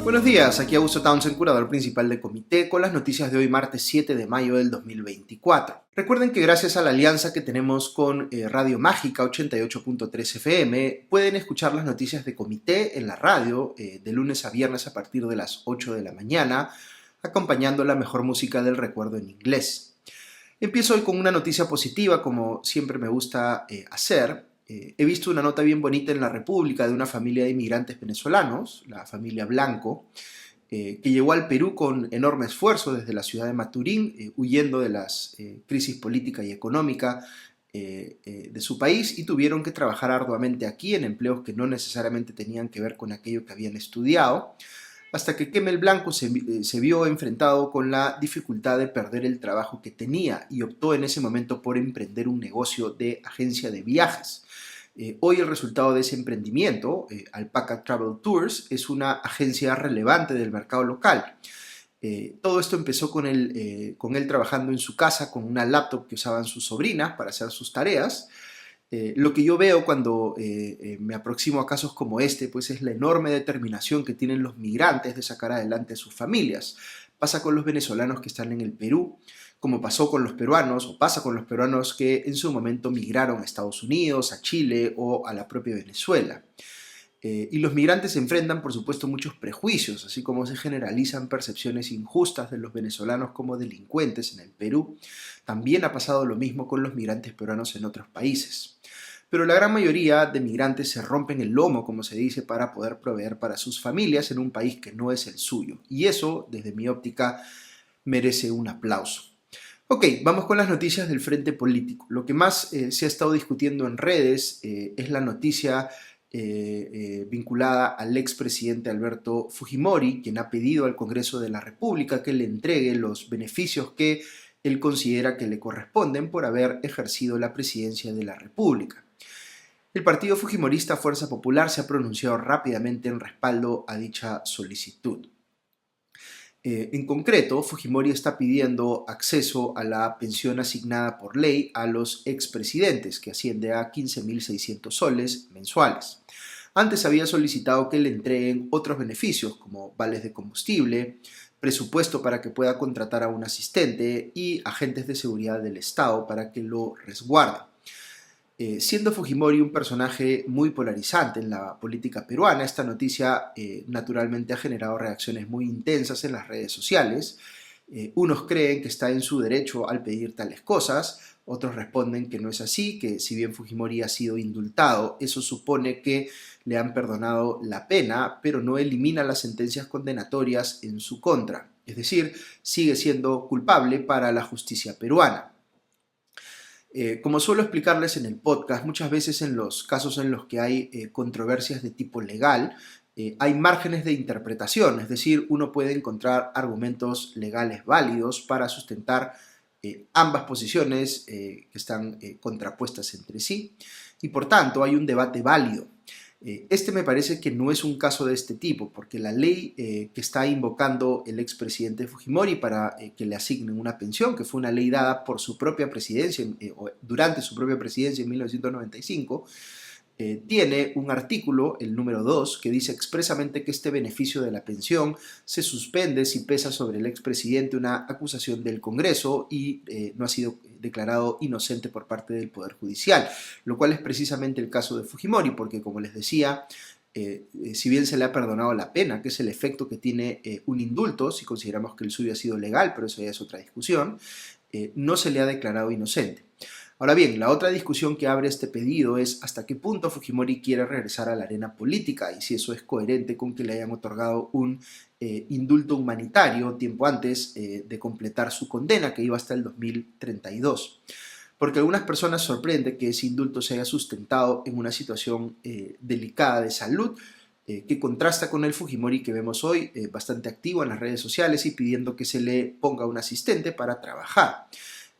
Buenos días, aquí Augusto Townsend, curador principal de Comité, con las noticias de hoy martes 7 de mayo del 2024. Recuerden que gracias a la alianza que tenemos con Radio Mágica 88.3 FM, pueden escuchar las noticias de Comité en la radio de lunes a viernes a partir de las 8 de la mañana, acompañando la mejor música del recuerdo en inglés. Empiezo hoy con una noticia positiva, como siempre me gusta hacer. He visto una nota bien bonita en La República de una familia de inmigrantes venezolanos, la familia Blanco, que llegó al Perú con enorme esfuerzo desde la ciudad de Maturín, huyendo de las crisis política y económica de su país, y tuvieron que trabajar arduamente aquí en empleos que no necesariamente tenían que ver con aquello que habían estudiado, hasta que Kemel Blanco se vio enfrentado con la dificultad de perder el trabajo que tenía y optó en ese momento por emprender un negocio de agencia de viajes. Hoy el resultado de ese emprendimiento, Alpaca Travel Tours, es una agencia relevante del mercado local. Todo esto empezó con él trabajando en su casa con una laptop que usaban sus sobrinas para hacer sus tareas. Lo que yo veo cuando me aproximo a casos como este, pues es la enorme determinación que tienen los migrantes de sacar adelante a sus familias. Pasa con los venezolanos que están en el Perú, como pasó con los peruanos, o pasa con los peruanos que en su momento migraron a Estados Unidos, a Chile o a la propia Venezuela. Y los migrantes enfrentan, por supuesto, muchos prejuicios, así como se generalizan percepciones injustas de los venezolanos como delincuentes en el Perú. También ha pasado lo mismo con los migrantes peruanos en otros países. Pero la gran mayoría de migrantes se rompen el lomo, como se dice, para poder proveer para sus familias en un país que no es el suyo. Y eso, desde mi óptica, merece un aplauso. Ok, vamos con las noticias del frente político. Lo que más se ha estado discutiendo en redes es la noticia vinculada al expresidente Alberto Fujimori, quien ha pedido al Congreso de la República que le entregue los beneficios que él considera que le corresponden por haber ejercido la presidencia de la República. El partido fujimorista Fuerza Popular se ha pronunciado rápidamente en respaldo a dicha solicitud. En concreto, Fujimori está pidiendo acceso a la pensión asignada por ley a los expresidentes, que asciende a 15.600 soles mensuales. Antes había solicitado que le entreguen otros beneficios, como vales de combustible, presupuesto para que pueda contratar a un asistente y agentes de seguridad del Estado para que lo resguarden. Siendo Fujimori un personaje muy polarizante en la política peruana, esta noticia naturalmente ha generado reacciones muy intensas en las redes sociales. Unos creen que está en su derecho al pedir tales cosas, otros responden que no es así, que si bien Fujimori ha sido indultado, eso supone que le han perdonado la pena, pero no elimina las sentencias condenatorias en su contra. Es decir, sigue siendo culpable para la justicia peruana. Como suelo explicarles en el podcast, muchas veces en los casos en los que hay controversias de tipo legal, hay márgenes de interpretación, es decir, uno puede encontrar argumentos legales válidos para sustentar ambas posiciones que están contrapuestas entre sí, y por tanto hay un debate válido. Este me parece que no es un caso de este tipo, porque la ley que está invocando el expresidente Fujimori para que le asignen una pensión, que fue una ley dada por su propia presidencia, durante su propia presidencia en 1995, tiene un artículo, el número 2, que dice expresamente que este beneficio de la pensión se suspende si pesa sobre el expresidente una acusación del Congreso y no ha sido declarado inocente por parte del Poder Judicial, lo cual es precisamente el caso de Fujimori, porque como les decía, si bien se le ha perdonado la pena, que es el efecto que tiene un indulto, si consideramos que el suyo ha sido legal, pero eso ya es otra discusión, no se le ha declarado inocente. Ahora bien, la otra discusión que abre este pedido es hasta qué punto Fujimori quiere regresar a la arena política y si eso es coherente con que le hayan otorgado un indulto humanitario tiempo antes de completar su condena, que iba hasta el 2032. Porque a algunas personas sorprende que ese indulto se haya sustentado en una situación delicada de salud, que contrasta con el Fujimori que vemos hoy, bastante activo en las redes sociales y pidiendo que se le ponga un asistente para trabajar.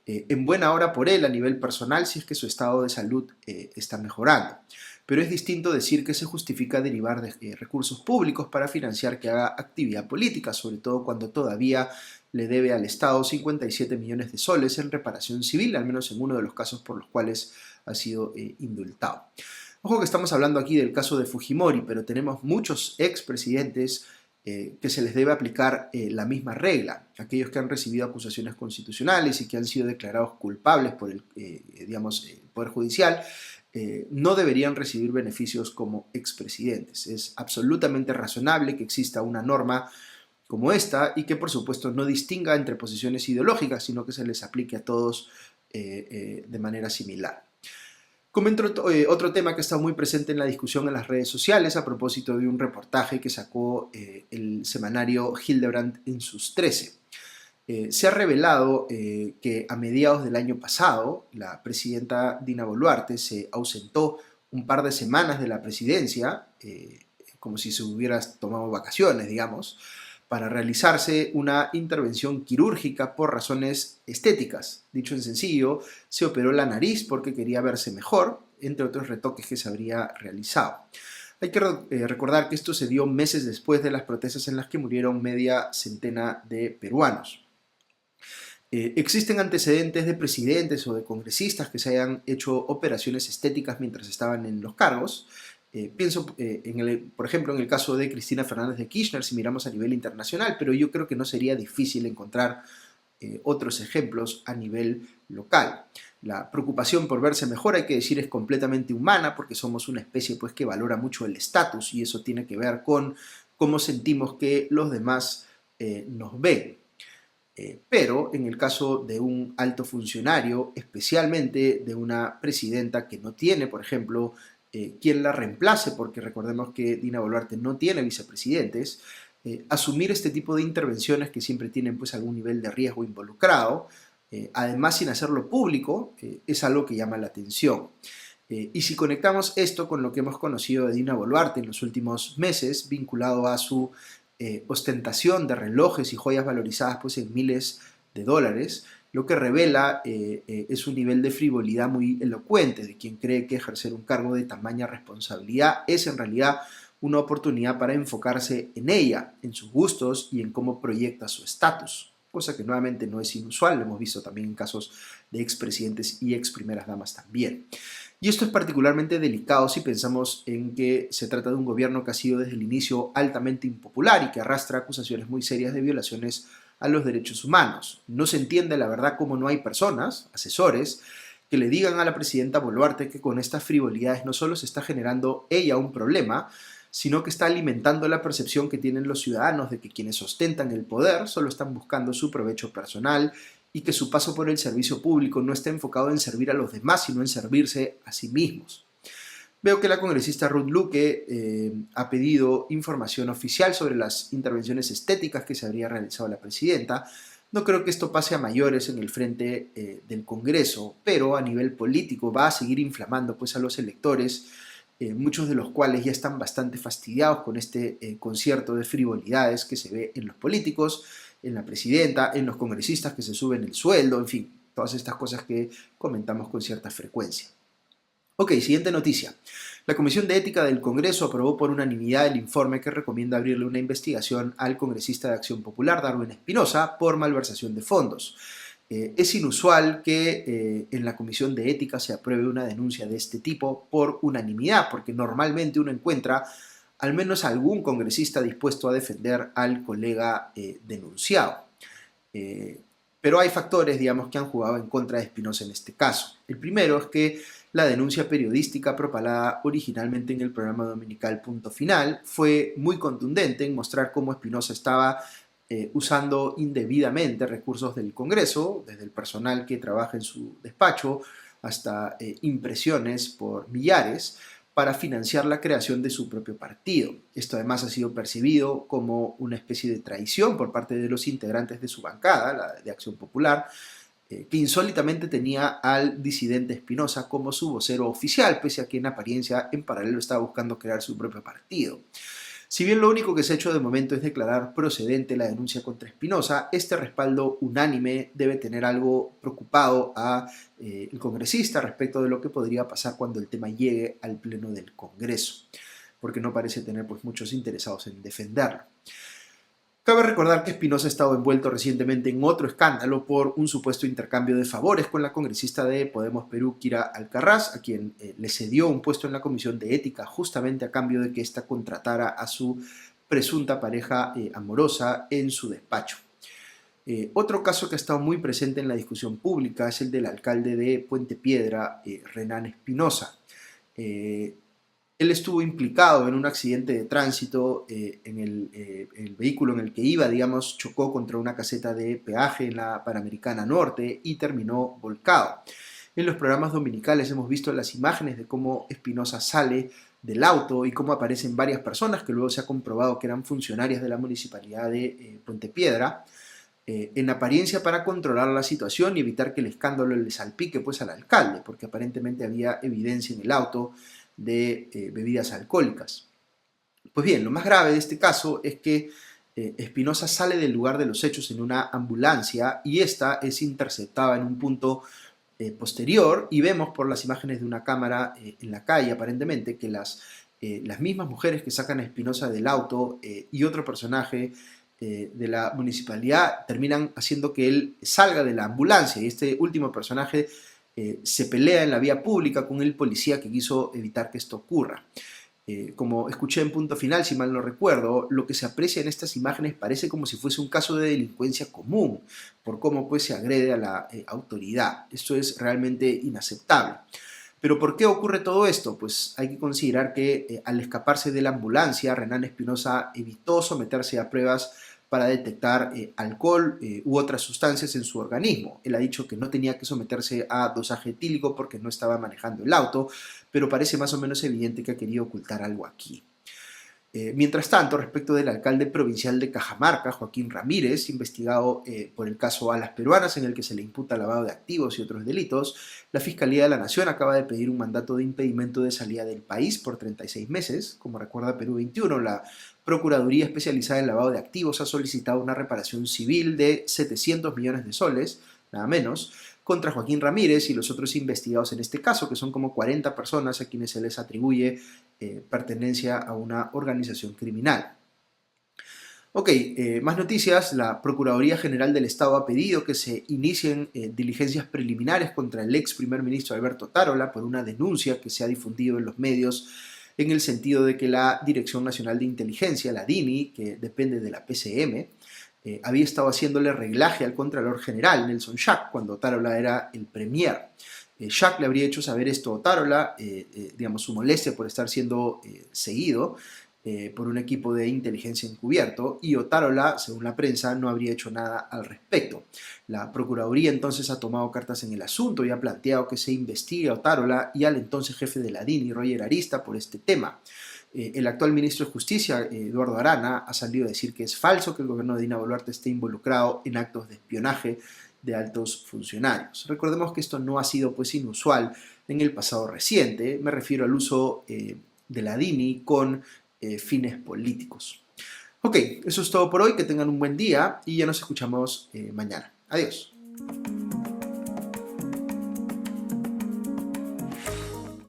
En buena hora por él a nivel personal si es que su estado de salud está mejorando. Pero es distinto decir que se justifica derivar de recursos públicos para financiar que haga actividad política, sobre todo cuando todavía le debe al Estado 57 millones de soles en reparación civil, al menos en uno de los casos por los cuales ha sido indultado. Ojo que estamos hablando aquí del caso de Fujimori, pero tenemos muchos expresidentes que se les debe aplicar la misma regla. Aquellos que han recibido acusaciones constitucionales y que han sido declarados culpables por el Poder Judicial no deberían recibir beneficios como expresidentes. Es absolutamente razonable que exista una norma como esta y que por supuesto no distinga entre posiciones ideológicas, sino que se les aplique a todos de manera similar. Comento otro tema que está muy presente en la discusión en las redes sociales a propósito de un reportaje que sacó el semanario Hildebrand en sus 13. Se ha revelado que a mediados del año pasado la presidenta Dina Boluarte se ausentó un par de semanas de la presidencia, como si se hubiera tomado vacaciones, digamos, para realizarse una intervención quirúrgica por razones estéticas. Dicho en sencillo, se operó la nariz porque quería verse mejor, entre otros retoques que se habría realizado. Hay que recordar que esto se dio meses después de las protestas en las que murieron media centena de peruanos. Existen antecedentes de presidentes o de congresistas que se hayan hecho operaciones estéticas mientras estaban en los cargos. Pienso, por ejemplo, en el caso de Cristina Fernández de Kirchner, si miramos a nivel internacional, pero yo creo que no sería difícil encontrar otros ejemplos a nivel local. La preocupación por verse mejor, hay que decir, es completamente humana, porque somos una especie pues, que valora mucho el estatus, y eso tiene que ver con cómo sentimos que los demás nos ven. Pero en el caso de un alto funcionario, especialmente de una presidenta que no tiene, por ejemplo, quien la reemplace, porque recordemos que Dina Boluarte no tiene vicepresidentes, asumir este tipo de intervenciones que siempre tienen pues algún nivel de riesgo involucrado, además sin hacerlo público, es algo que llama la atención. Y si conectamos esto con lo que hemos conocido de Dina Boluarte en los últimos meses, vinculado a su ostentación de relojes y joyas valorizadas pues en miles de dólares, lo que revela es un nivel de frivolidad muy elocuente de quien cree que ejercer un cargo de tamaña responsabilidad es en realidad una oportunidad para enfocarse en ella, en sus gustos y en cómo proyecta su estatus, cosa que nuevamente no es inusual, lo hemos visto también en casos de expresidentes y ex primeras damas también. Y esto es particularmente delicado si pensamos en que se trata de un gobierno que ha sido desde el inicio altamente impopular y que arrastra acusaciones muy serias de violaciones a los derechos humanos. No se entiende, la verdad, cómo no hay personas, asesores, que le digan a la presidenta Boluarte que con estas frivolidades no solo se está generando ella un problema, sino que está alimentando la percepción que tienen los ciudadanos de que quienes ostentan el poder solo están buscando su provecho personal y que su paso por el servicio público no está enfocado en servir a los demás, sino en servirse a sí mismos. Veo que la congresista Ruth Luque ha pedido información oficial sobre las intervenciones estéticas que se habría realizado la presidenta. No creo que esto pase a mayores en el frente del Congreso, pero a nivel político va a seguir inflamando pues, a los electores, muchos de los cuales ya están bastante fastidiados con este concierto de frivolidades que se ve en los políticos, en la presidenta, en los congresistas que se suben el sueldo, en fin, todas estas cosas que comentamos con cierta frecuencia. Ok, siguiente noticia. La Comisión de Ética del Congreso aprobó por unanimidad el informe que recomienda abrirle una investigación al congresista de Acción Popular, Darwin Espinosa, por malversación de fondos. Es inusual que en la Comisión de Ética se apruebe una denuncia de este tipo por unanimidad, porque normalmente uno encuentra al menos algún congresista dispuesto a defender al colega denunciado. Pero hay factores, digamos, que han jugado en contra de Espinosa en este caso. El primero es que la denuncia periodística propalada originalmente en el programa dominical Punto Final fue muy contundente en mostrar cómo Espinosa estaba usando indebidamente recursos del Congreso, desde el personal que trabaja en su despacho hasta impresiones por millares, para financiar la creación de su propio partido. Esto además ha sido percibido como una especie de traición por parte de los integrantes de su bancada, la de Acción Popular, que insólitamente tenía al disidente Espinosa como su vocero oficial, pese a que en apariencia en paralelo estaba buscando crear su propio partido. Si bien lo único que se ha hecho de momento es declarar procedente la denuncia contra Espinosa, este respaldo unánime debe tener algo preocupado a el congresista respecto de lo que podría pasar cuando el tema llegue al pleno del Congreso, porque no parece tener pues, muchos interesados en defenderlo. Cabe recordar que Espinosa ha estado envuelto recientemente en otro escándalo por un supuesto intercambio de favores con la congresista de Podemos Perú, Kira Alcaraz, a quien le cedió un puesto en la Comisión de Ética justamente a cambio de que ésta contratara a su presunta pareja amorosa en su despacho. Otro caso que ha estado muy presente en la discusión pública es el del alcalde de Puente Piedra, Renan Espinosa. Él estuvo implicado en un accidente de tránsito en el vehículo en el que iba, digamos, chocó contra una caseta de peaje en la Panamericana Norte y terminó volcado. En los programas dominicales hemos visto las imágenes de cómo Espinosa sale del auto y cómo aparecen varias personas que luego se ha comprobado que eran funcionarias de la municipalidad de Puente Piedra, en apariencia para controlar la situación y evitar que el escándalo le salpique pues al alcalde, porque aparentemente había evidencia en el auto de bebidas alcohólicas. Pues bien, lo más grave de este caso es que Espinosa sale del lugar de los hechos en una ambulancia y esta es interceptada en un punto posterior y vemos por las imágenes de una cámara en la calle aparentemente que las mismas mujeres que sacan a Espinosa del auto y otro personaje de la municipalidad terminan haciendo que él salga de la ambulancia y este último personaje se pelea en la vía pública con el policía que quiso evitar que esto ocurra. Como escuché en Punto Final, si mal no recuerdo, lo que se aprecia en estas imágenes parece como si fuese un caso de delincuencia común, por cómo pues se agrede a la autoridad. Esto es realmente inaceptable. ¿Pero por qué ocurre todo esto? Pues hay que considerar que al escaparse de la ambulancia, Renan Espinosa evitó someterse a pruebas para detectar alcohol u otras sustancias en su organismo. Él ha dicho que no tenía que someterse a dosaje etílico porque no estaba manejando el auto, pero parece más o menos evidente que ha querido ocultar algo aquí. Mientras tanto, respecto del alcalde provincial de Cajamarca, Joaquín Ramírez, investigado por el caso a las peruanas en el que se le imputa lavado de activos y otros delitos, la Fiscalía de la Nación acaba de pedir un mandato de impedimento de salida del país por 36 meses. Como recuerda Perú 21, la Procuraduría Especializada en Lavado de Activos ha solicitado una reparación civil de 700 millones de soles, nada menos, contra Joaquín Ramírez y los otros investigados en este caso, que son como 40 personas a quienes se les atribuye pertenencia a una organización criminal. Ok, más noticias. La Procuraduría General del Estado ha pedido que se inicien diligencias preliminares contra el ex primer ministro Alberto Otárola por una denuncia que se ha difundido en los medios en el sentido de que la Dirección Nacional de Inteligencia, la DINI, que depende de la PCM, había estado haciéndole reglaje al Contralor General, Nelson Schack, cuando Otárola era el premier. Schack le habría hecho saber esto a Otárola, digamos, su molestia por estar siendo seguido por un equipo de inteligencia encubierto, y Otárola, según la prensa, no habría hecho nada al respecto. La Procuraduría entonces ha tomado cartas en el asunto y ha planteado que se investigue a Otárola y al entonces jefe de la DINI, Roger Arista, por este tema. El actual ministro de Justicia, Eduardo Arana, ha salido a decir que es falso que el gobierno de Dina Boluarte esté involucrado en actos de espionaje de altos funcionarios. Recordemos que esto no ha sido pues inusual en el pasado reciente. Me refiero al uso de la DINI con fines políticos. Ok, eso es todo por hoy. Que tengan un buen día y ya nos escuchamos mañana. Adiós.